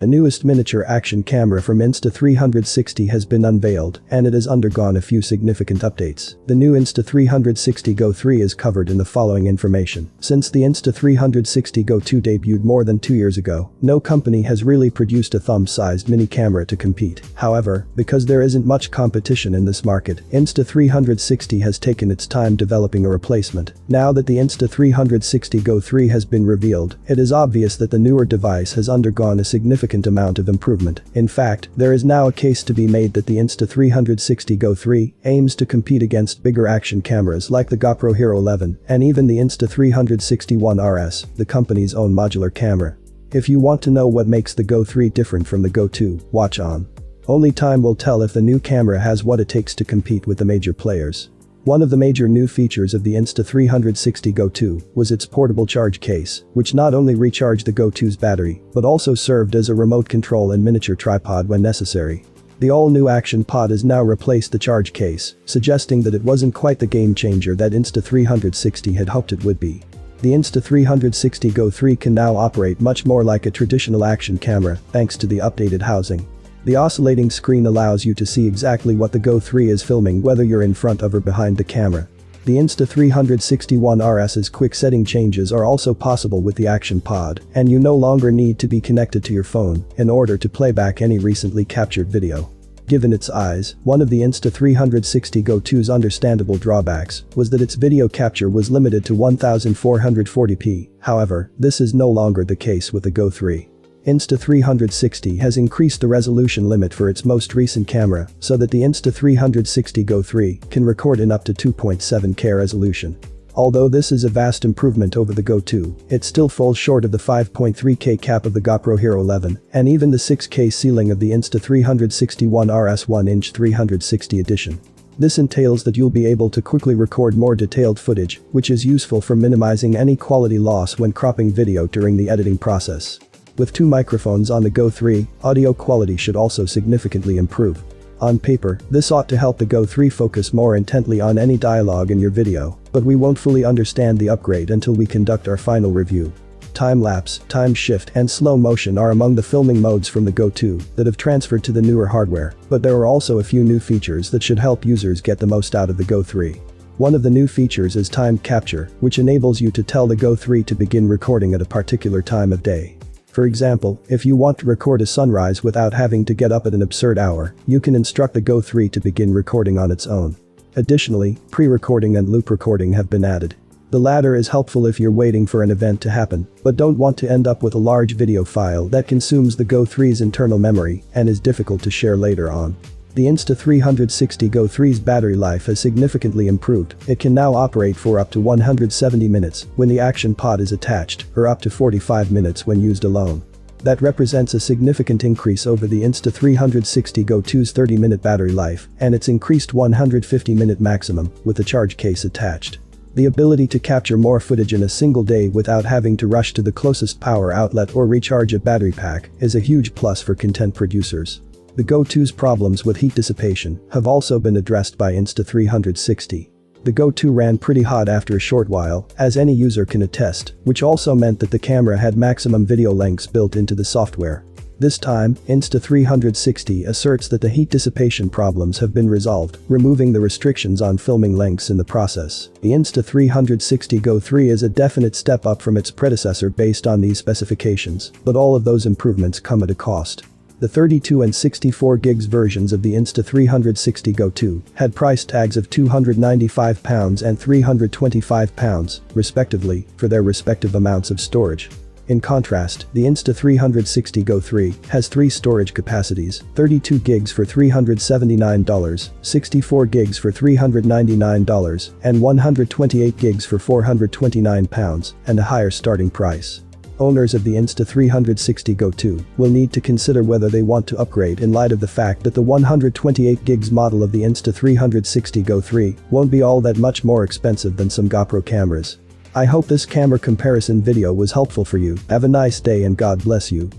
The newest miniature action camera from Insta360 has been unveiled, and it has undergone a few significant updates. The new Insta360 Go 3 is covered in the following information. Since the Insta360 Go 2 debuted more than 2 years ago, no company has really produced a thumb-sized mini camera to compete. However, because there isn't much competition in this market, Insta360 has taken its time developing a replacement. Now that the Insta360 Go 3 has been revealed, it is obvious that the newer device has undergone a significant amount of improvement. In fact, there is now a case to be made that the Insta360 Go 3 aims to compete against bigger action cameras like the GoPro Hero 11 and even the Insta360 One RS, the company's own modular camera. If you want to know what makes the Go 3 different from the Go 2, watch on. Only time will tell if the new camera has what it takes to compete with the major players. One of the major new features of the Insta360 Go 2 was its portable charge case, which not only recharged the Go 2's battery, but also served as a remote control and miniature tripod when necessary. The all-new Action Pod has now replaced the charge case, suggesting that it wasn't quite the game changer that Insta360 had hoped it would be. The Insta360 Go 3 can now operate much more like a traditional action camera, thanks to the updated housing. The oscillating screen allows you to see exactly what the Go 3 is filming whether you're in front of or behind the camera. The Insta360 One RS's quick setting changes are also possible with the Action Pod, and you no longer need to be connected to your phone in order to play back any recently captured video. Given its size, one of the Insta360 Go 2's understandable drawbacks was that its video capture was limited to 1440p. However, this is no longer the case with the Go 3. Insta360 has increased the resolution limit for its most recent camera so that the Insta360 Go 3 can record in up to 2.7K resolution. Although this is a vast improvement over the Go 2, it still falls short of the 5.3K cap of the GoPro Hero 11 and even the 6K ceiling of the Insta360 One RS 1-inch 360 edition. This entails that you'll be able to quickly record more detailed footage, which is useful for minimizing any quality loss when cropping video during the editing process. With 2 microphones on the Go 3, audio quality should also significantly improve. On paper, this ought to help the Go 3 focus more intently on any dialogue in your video, but we won't fully understand the upgrade until we conduct our final review. Time-lapse, time shift, and slow motion are among the filming modes from the Go 2 that have transferred to the newer hardware, but there are also a few new features that should help users get the most out of the Go 3. One of the new features is time capture, which enables you to tell the Go 3 to begin recording at a particular time of day. For example, if you want to record a sunrise without having to get up at an absurd hour, you can instruct the Go 3 to begin recording on its own. Additionally, pre-recording and loop recording have been added. The latter is helpful if you're waiting for an event to happen, but don't want to end up with a large video file that consumes the Go 3's internal memory and is difficult to share later on. The Insta360 Go 3's battery life has significantly improved. It can now operate for up to 170 minutes when the Action Pod is attached, or up to 45 minutes when used alone. That represents a significant increase over the Insta360 Go 2's 30-minute battery life and its increased 150-minute maximum with the charge case attached. The ability to capture more footage in a single day without having to rush to the closest power outlet or recharge a battery pack is a huge plus for content producers. The Go 2's problems with heat dissipation have also been addressed by Insta360. The Go 2 ran pretty hot after a short while, as any user can attest, which also meant that the camera had maximum video lengths built into the software. This time, Insta360 asserts that the heat dissipation problems have been resolved, removing the restrictions on filming lengths in the process. The Insta360 Go 3 is a definite step up from its predecessor based on these specifications, but all of those improvements come at a cost. The 32 and 64 gigs versions of the Insta360 Go 2 had price tags of £295 and £325, respectively, for their respective amounts of storage. In contrast, the Insta360 Go 3 has 3 storage capacities: 32 gigs for $379, 64 gigs for $399, and 128 gigs for £429, and a higher starting price. Owners of the Insta360 Go 2 will need to consider whether they want to upgrade in light of the fact that the 128 gigs model of the Insta360 Go 3 won't be all that much more expensive than some GoPro cameras. I hope this camera comparison video was helpful for you. Have a nice day and God bless you.